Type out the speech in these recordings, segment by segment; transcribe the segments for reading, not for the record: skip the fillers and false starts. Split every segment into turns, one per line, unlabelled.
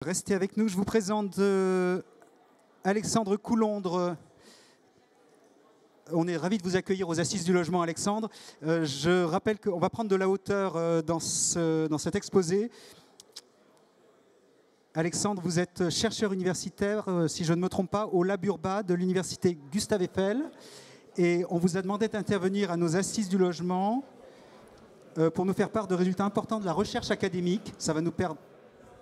Restez avec nous, je vous présente Alexandre Coulondre. On est ravis de vous accueillir aux Assises du Logement, Alexandre. Je rappelle qu'on va prendre de la hauteur dans cet exposé. Alexandre, vous êtes chercheur universitaire, si je ne me trompe pas, au Lab Urba de l'université Gustave Eiffel. Et on vous a demandé d'intervenir à nos Assises du Logement pour nous faire part de résultats importants de la recherche académique. Ça va nous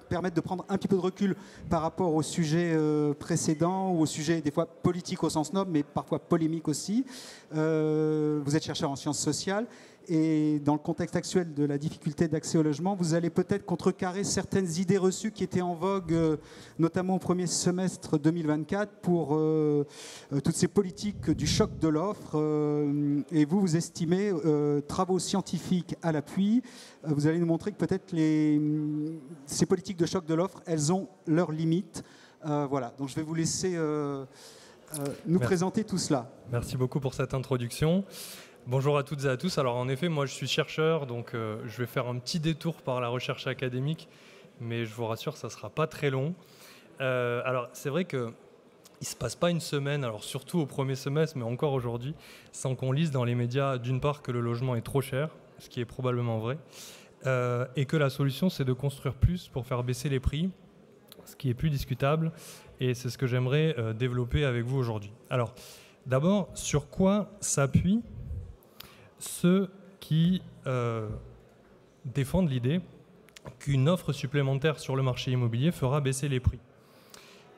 permettre de prendre un petit peu de recul par rapport aux sujets précédents ou aux sujets des fois politiques au sens noble, mais parfois polémiques aussi. Vous êtes chercheur en sciences sociales et dans le contexte actuel de la difficulté d'accès au logement, vous allez peut-être contrecarrer certaines idées reçues qui étaient en vogue, notamment au premier semestre 2024 pour toutes ces politiques du choc de l'offre. Et vous estimez, travaux scientifiques à l'appui, vous allez nous montrer que peut-être ces politiques de choc de l'offre, elles ont leurs limites. Voilà, donc je vais vous laisser nous présenter tout cela.
Merci beaucoup pour cette introduction. Bonjour à toutes et à tous. Alors en effet, moi je suis chercheur, donc je vais faire un petit détour par la recherche académique, mais je vous rassure, ça ne sera pas très long. Alors c'est vrai qu'il ne se passe pas une semaine, alors surtout au premier semestre, mais encore aujourd'hui, sans qu'on lise dans les médias, d'une part, que le logement est trop cher, ce qui est probablement vrai, et que la solution, c'est de construire plus pour faire baisser les prix, ce qui est plus discutable, et c'est ce que j'aimerais développer avec vous aujourd'hui. Alors, d'abord, sur quoi s'appuient ceux qui défendent l'idée qu'une offre supplémentaire sur le marché immobilier fera baisser les prix?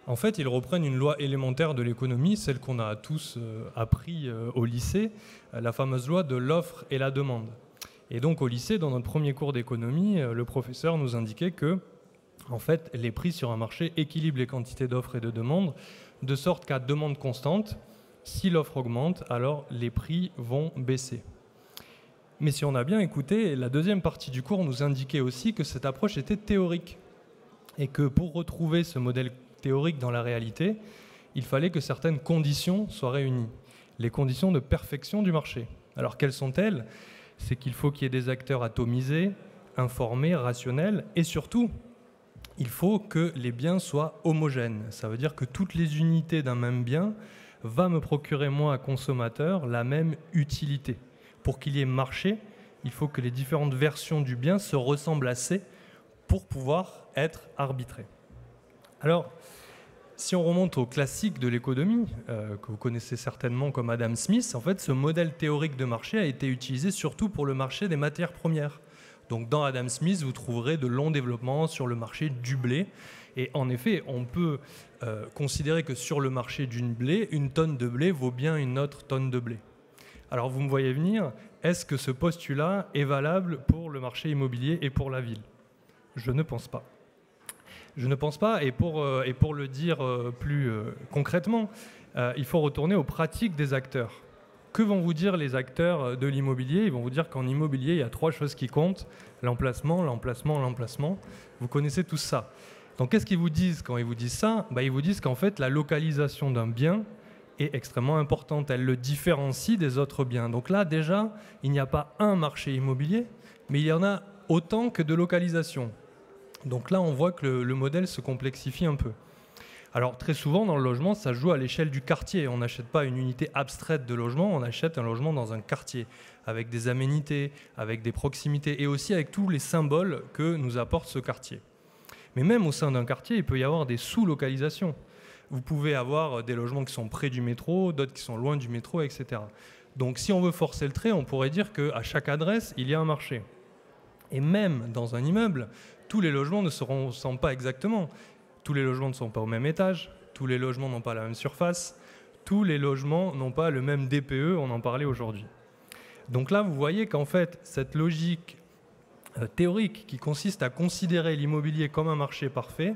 En fait, ils reprennent une loi élémentaire de l'économie, celle qu'on a tous appris au lycée, la fameuse loi de l'offre et la demande. Et donc au lycée, dans notre premier cours d'économie, le professeur nous indiquait que en fait, les prix sur un marché équilibrent les quantités d'offres et de demandes, de sorte qu'à demande constante, si l'offre augmente, alors les prix vont baisser. Mais si on a bien écouté, la deuxième partie du cours nous indiquait aussi que cette approche était théorique et que pour retrouver ce modèle théorique dans la réalité, il fallait que certaines conditions soient réunies, les conditions de perfection du marché. Alors quelles sont-elles? C'est qu'il faut qu'il y ait des acteurs atomisés, informés, rationnels, et surtout, il faut que les biens soient homogènes. Ça veut dire que toutes les unités d'un même bien vont me procurer, moi, consommateur, la même utilité. Pour qu'il y ait marché, il faut que les différentes versions du bien se ressemblent assez pour pouvoir être arbitrées. Alors, si on remonte au classique de l'économie, que vous connaissez certainement comme Adam Smith, en fait, ce modèle théorique de marché a été utilisé surtout pour le marché des matières premières. Donc dans Adam Smith, vous trouverez de longs développements sur le marché du blé. Et en effet, on peut considérer que sur le marché du blé, une tonne de blé vaut bien une autre tonne de blé. Alors vous me voyez venir, est-ce que ce postulat est valable pour le marché immobilier et pour la ville? Je ne pense pas. Je ne pense pas, et pour le dire plus concrètement, il faut retourner aux pratiques des acteurs. Que vont vous dire les acteurs de l'immobilier? Ils vont vous dire qu'en immobilier, il y a trois choses qui comptent: l'emplacement, l'emplacement, l'emplacement. Vous connaissez tout ça. Donc qu'est-ce qu'ils vous disent quand ils vous disent ça? Ils vous disent qu'en fait, la localisation d'un bien est extrêmement importante. Elle le différencie des autres biens. Donc là, déjà, il n'y a pas un marché immobilier, mais il y en a autant que de localisation. Donc là, on voit que le modèle se complexifie un peu. Alors très souvent, dans le logement, ça joue à l'échelle du quartier. On n'achète pas une unité abstraite de logement, on achète un logement dans un quartier, avec des aménités, avec des proximités, et aussi avec tous les symboles que nous apporte ce quartier. Mais même au sein d'un quartier, il peut y avoir des sous-localisations. Vous pouvez avoir des logements qui sont près du métro, d'autres qui sont loin du métro, etc. Donc si on veut forcer le trait, on pourrait dire qu'à chaque adresse, il y a un marché. Et même dans un immeuble, tous les logements ne se ressemblent pas exactement. Tous les logements ne sont pas au même étage, tous les logements n'ont pas la même surface, tous les logements n'ont pas le même DPE, on en parlait aujourd'hui. Donc là, vous voyez qu'en fait, cette logique théorique qui consiste à considérer l'immobilier comme un marché parfait,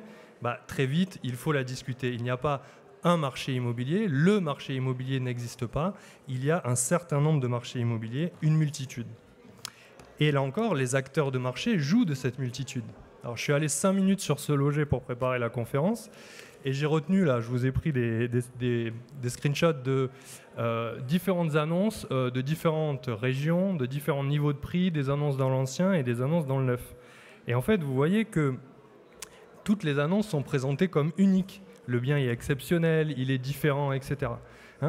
très vite, il faut la discuter. Il n'y a pas un marché immobilier, le marché immobilier n'existe pas, il y a un certain nombre de marchés immobiliers, une multitude. Et là encore, les acteurs de marché jouent de cette multitude. Alors, je suis allé 5 minutes sur Ce Loger pour préparer la conférence et j'ai retenu, là, je vous ai pris des screenshots de différentes annonces de différentes régions, de différents niveaux de prix, des annonces dans l'ancien et des annonces dans le neuf. Et en fait, vous voyez que toutes les annonces sont présentées comme uniques. Le bien est exceptionnel, il est différent, etc.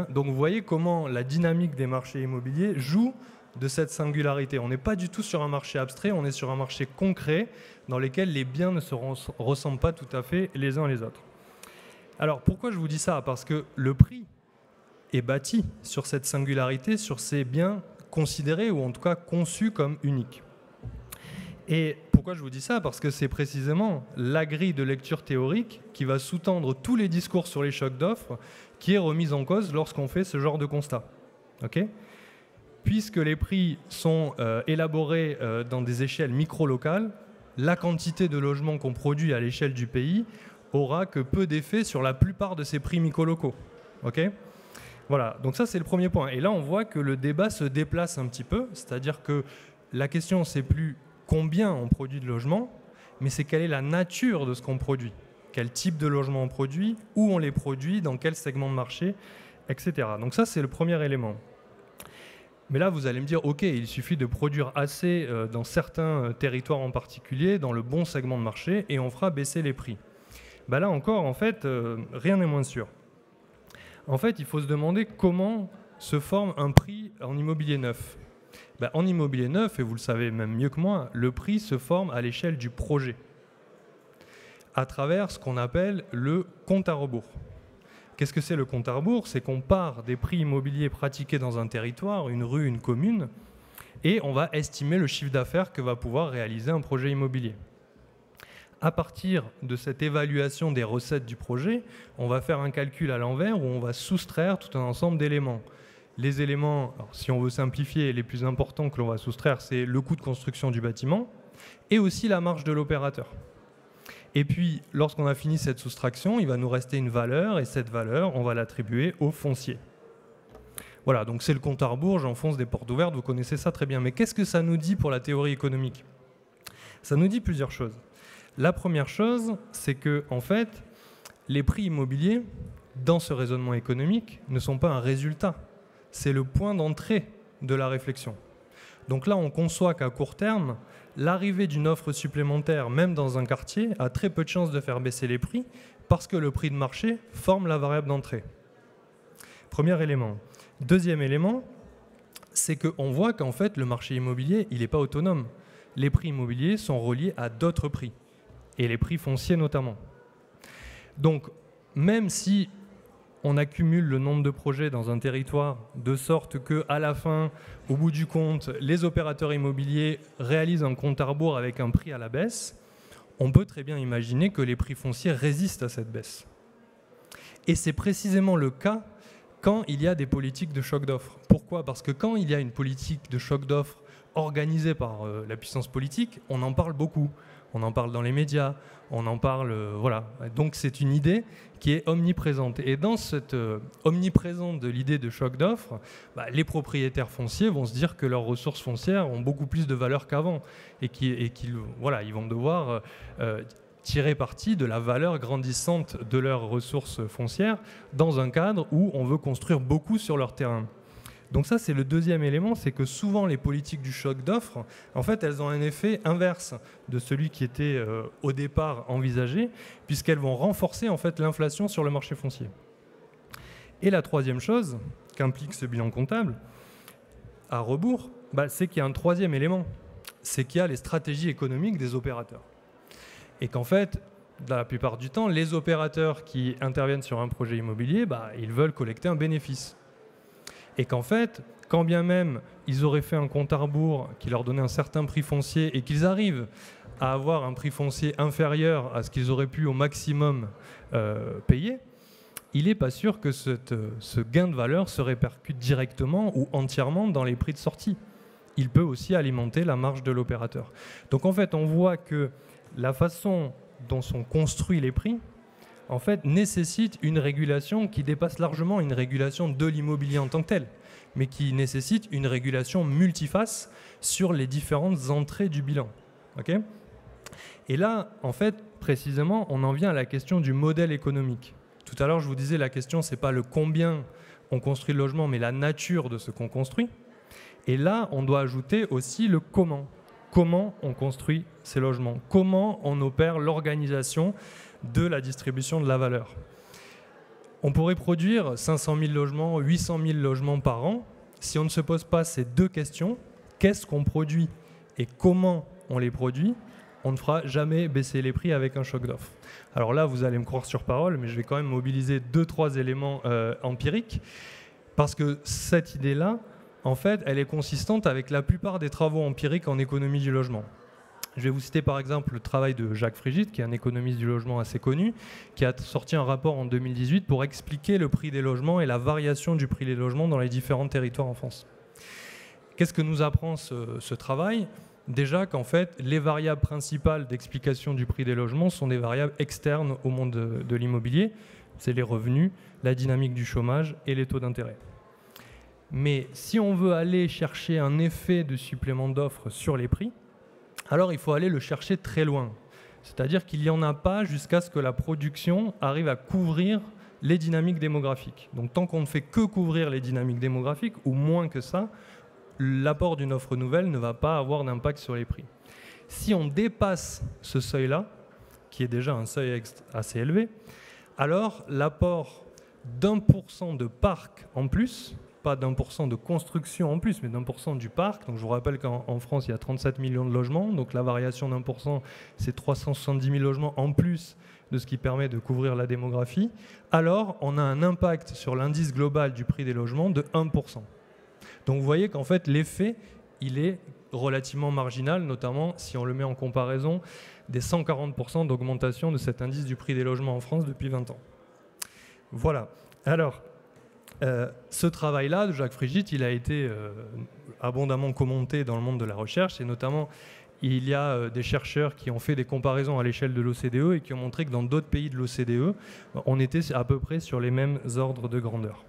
Donc vous voyez comment la dynamique des marchés immobiliers joue de cette singularité. On n'est pas du tout sur un marché abstrait, on est sur un marché concret dans lequel les biens ne se ressemblent pas tout à fait les uns les autres. Alors pourquoi je vous dis ça? Parce que le prix est bâti sur cette singularité, sur ces biens considérés ou en tout cas conçus comme uniques. Et pourquoi je vous dis ça? Parce que c'est précisément la grille de lecture théorique qui va sous-tendre tous les discours sur les chocs d'offres qui est remise en cause lorsqu'on fait ce genre de constat. Okay? Puisque les prix sont élaborés dans des échelles micro-locales, la quantité de logements qu'on produit à l'échelle du pays aura que peu d'effet sur la plupart de ces prix micro-locaux. Okay? Voilà, donc ça c'est le premier point. Et là on voit que le débat se déplace un petit peu, c'est-à-dire que la question c'est plus combien on produit de logements, mais c'est quelle est la nature de ce qu'on produit. Quel type de logement on produit, où on les produit, dans quel segment de marché, etc. Donc ça c'est le premier élément. Mais là, vous allez me dire, ok, il suffit de produire assez dans certains territoires en particulier, dans le bon segment de marché, et on fera baisser les prix. Ben là encore, en fait, rien n'est moins sûr. En fait, il faut se demander comment se forme un prix en immobilier neuf. Ben, en immobilier neuf, et vous le savez même mieux que moi, le prix se forme à l'échelle du projet, à travers ce qu'on appelle le compte à rebours. Qu'est-ce que c'est le compte à rebours? C'est qu'on part des prix immobiliers pratiqués dans un territoire, une rue, une commune, et on va estimer le chiffre d'affaires que va pouvoir réaliser un projet immobilier. À partir de cette évaluation des recettes du projet, on va faire un calcul à l'envers où on va soustraire tout un ensemble d'éléments. Les éléments, alors si on veut simplifier, les plus importants que l'on va soustraire, c'est le coût de construction du bâtiment et aussi la marge de l'opérateur. Et puis, lorsqu'on a fini cette soustraction, il va nous rester une valeur, et cette valeur, on va l'attribuer au foncier. Voilà, donc c'est le compte à rebours, j'enfonce des portes ouvertes, vous connaissez ça très bien. Mais qu'est-ce que ça nous dit pour la théorie économique? Ça nous dit plusieurs choses. La première chose, c'est que, en fait, les prix immobiliers, dans ce raisonnement économique, ne sont pas un résultat. C'est le point d'entrée de la réflexion. Donc là, on conçoit qu'à court terme, l'arrivée d'une offre supplémentaire, même dans un quartier, a très peu de chances de faire baisser les prix parce que le prix de marché forme la variable d'entrée. Premier élément. Deuxième élément, c'est qu'on voit qu'en fait, le marché immobilier, il n'est pas autonome. Les prix immobiliers sont reliés à d'autres prix, et les prix fonciers notamment. Donc, même si on accumule le nombre de projets dans un territoire de sorte qu'à la fin, au bout du compte, les opérateurs immobiliers réalisent un compte à rebours avec un prix à la baisse, on peut très bien imaginer que les prix fonciers résistent à cette baisse. Et c'est précisément le cas quand il y a des politiques de choc d'offres. Pourquoi? Parce que quand il y a une politique de choc d'offres organisée par la puissance politique, on en parle beaucoup. On en parle dans les médias, on en parle, voilà. Donc c'est une idée qui est omniprésente. Et dans cette omniprésence de l'idée de choc d'offres, les propriétaires fonciers vont se dire que leurs ressources foncières ont beaucoup plus de valeur qu'avant et qu'ils voilà, ils vont devoir tirer parti de la valeur grandissante de leurs ressources foncières dans un cadre où on veut construire beaucoup sur leur terrain. Donc ça, c'est le deuxième élément, c'est que souvent les politiques du choc d'offres, en fait, elles ont un effet inverse de celui qui était au départ envisagé, puisqu'elles vont renforcer en fait l'inflation sur le marché foncier. Et la troisième chose qu'implique ce bilan comptable, à rebours, c'est qu'il y a un troisième élément, c'est qu'il y a les stratégies économiques des opérateurs. Et qu'en fait, dans la plupart du temps, les opérateurs qui interviennent sur un projet immobilier, ils veulent collecter un bénéfice. Et qu'en fait, quand bien même ils auraient fait un compte à rebours qui leur donnait un certain prix foncier et qu'ils arrivent à avoir un prix foncier inférieur à ce qu'ils auraient pu au maximum payer, il n'est pas sûr que ce gain de valeur se répercute directement ou entièrement dans les prix de sortie. Il peut aussi alimenter la marge de l'opérateur. Donc en fait, on voit que la façon dont sont construits les prix, en fait, nécessite une régulation qui dépasse largement une régulation de l'immobilier en tant que tel, mais qui nécessite une régulation multiface sur les différentes entrées du bilan. Okay ? Et là, en fait, précisément, on en vient à la question du modèle économique. Tout à l'heure, je vous disais, la question, ce n'est pas le combien on construit le logement, mais la nature de ce qu'on construit. Et là, on doit ajouter aussi le comment. comment on construit ces logements, comment on opère l'organisation de la distribution de la valeur. On pourrait produire 500 000 logements, 800 000 logements par an. Si on ne se pose pas ces deux questions, qu'est-ce qu'on produit et comment on les produit, on ne fera jamais baisser les prix avec un choc d'offres. Alors là, vous allez me croire sur parole, mais je vais quand même mobiliser 2-3 éléments empiriques, parce que cette idée-là, en fait, elle est consistante avec la plupart des travaux empiriques en économie du logement. Je vais vous citer par exemple le travail de Jacques Frigide, qui est un économiste du logement assez connu, qui a sorti un rapport en 2018 pour expliquer le prix des logements et la variation du prix des logements dans les différents territoires en France. Qu'est-ce que nous apprend ce travail ? Déjà qu'en fait, les variables principales d'explication du prix des logements sont des variables externes au monde de l'immobilier. C'est les revenus, la dynamique du chômage et les taux d'intérêt. Mais si on veut aller chercher un effet de supplément d'offres sur les prix, alors il faut aller le chercher très loin. C'est-à-dire qu'il n'y en a pas jusqu'à ce que la production arrive à couvrir les dynamiques démographiques. Donc tant qu'on ne fait que couvrir les dynamiques démographiques, ou moins que ça, l'apport d'une offre nouvelle ne va pas avoir d'impact sur les prix. Si on dépasse ce seuil-là, qui est déjà un seuil assez élevé, alors l'apport d'1% de parc en plus, pas d'1% de construction en plus, mais d'1% du parc, donc je vous rappelle qu'en France il y a 37 millions de logements, donc la variation d'1% c'est 370 000 logements en plus de ce qui permet de couvrir la démographie, alors on a un impact sur l'indice global du prix des logements de 1%. Donc vous voyez qu'en fait l'effet il est relativement marginal, notamment si on le met en comparaison des 140% d'augmentation de cet indice du prix des logements en France depuis 20 ans. Voilà. Alors, ce travail-là de Jacques Frigide, il a été abondamment commenté dans le monde de la recherche, et notamment il y a des chercheurs qui ont fait des comparaisons à l'échelle de l'OCDE et qui ont montré que dans d'autres pays de l'OCDE, on était à peu près sur les mêmes ordres de grandeur.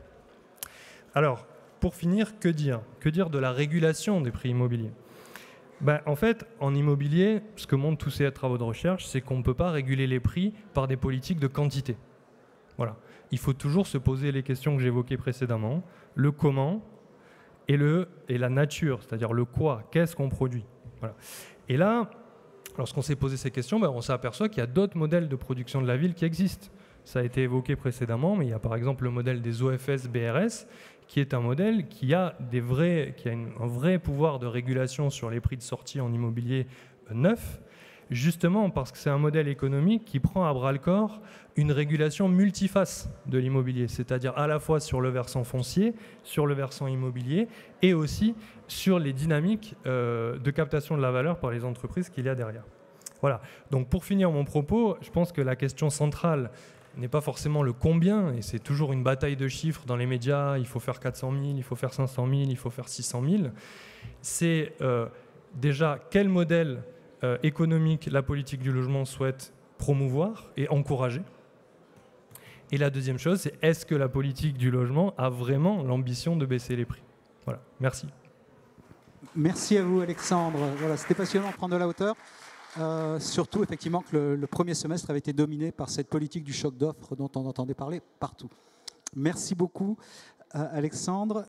Alors, pour finir, que dire ? Que dire de la régulation des prix immobiliers ? En fait, en immobilier, ce que montrent tous ces travaux de recherche, c'est qu'on ne peut pas réguler les prix par des politiques de quantité. Voilà. Il faut toujours se poser les questions que j'évoquais précédemment, le comment et la nature, c'est-à-dire le quoi, qu'est-ce qu'on produit. Voilà. Et là, lorsqu'on s'est posé ces questions, on s'aperçoit qu'il y a d'autres modèles de production de la ville qui existent. Ça a été évoqué précédemment, mais il y a par exemple le modèle des OFS-BRS, qui est un modèle qui a un vrai pouvoir de régulation sur les prix de sortie en immobilier neuf, justement parce que c'est un modèle économique qui prend à bras-le-corps une régulation multiface de l'immobilier, c'est-à-dire à la fois sur le versant foncier, sur le versant immobilier, et aussi sur les dynamiques de captation de la valeur par les entreprises qu'il y a derrière. Voilà. Donc pour finir mon propos, je pense que la question centrale n'est pas forcément le combien, et c'est toujours une bataille de chiffres dans les médias, il faut faire 400 000, il faut faire 500 000, il faut faire 600 000. C'est déjà quel modèle économique la politique du logement souhaite promouvoir et encourager. Et la deuxième chose, c'est est-ce que la politique du logement a vraiment l'ambition de baisser les prix ? Voilà, merci.
Merci à vous Alexandre. Voilà, c'était passionnant de prendre de la hauteur. Surtout effectivement que le premier semestre avait été dominé par cette politique du choc d'offres dont on entendait parler partout. Merci beaucoup Alexandre.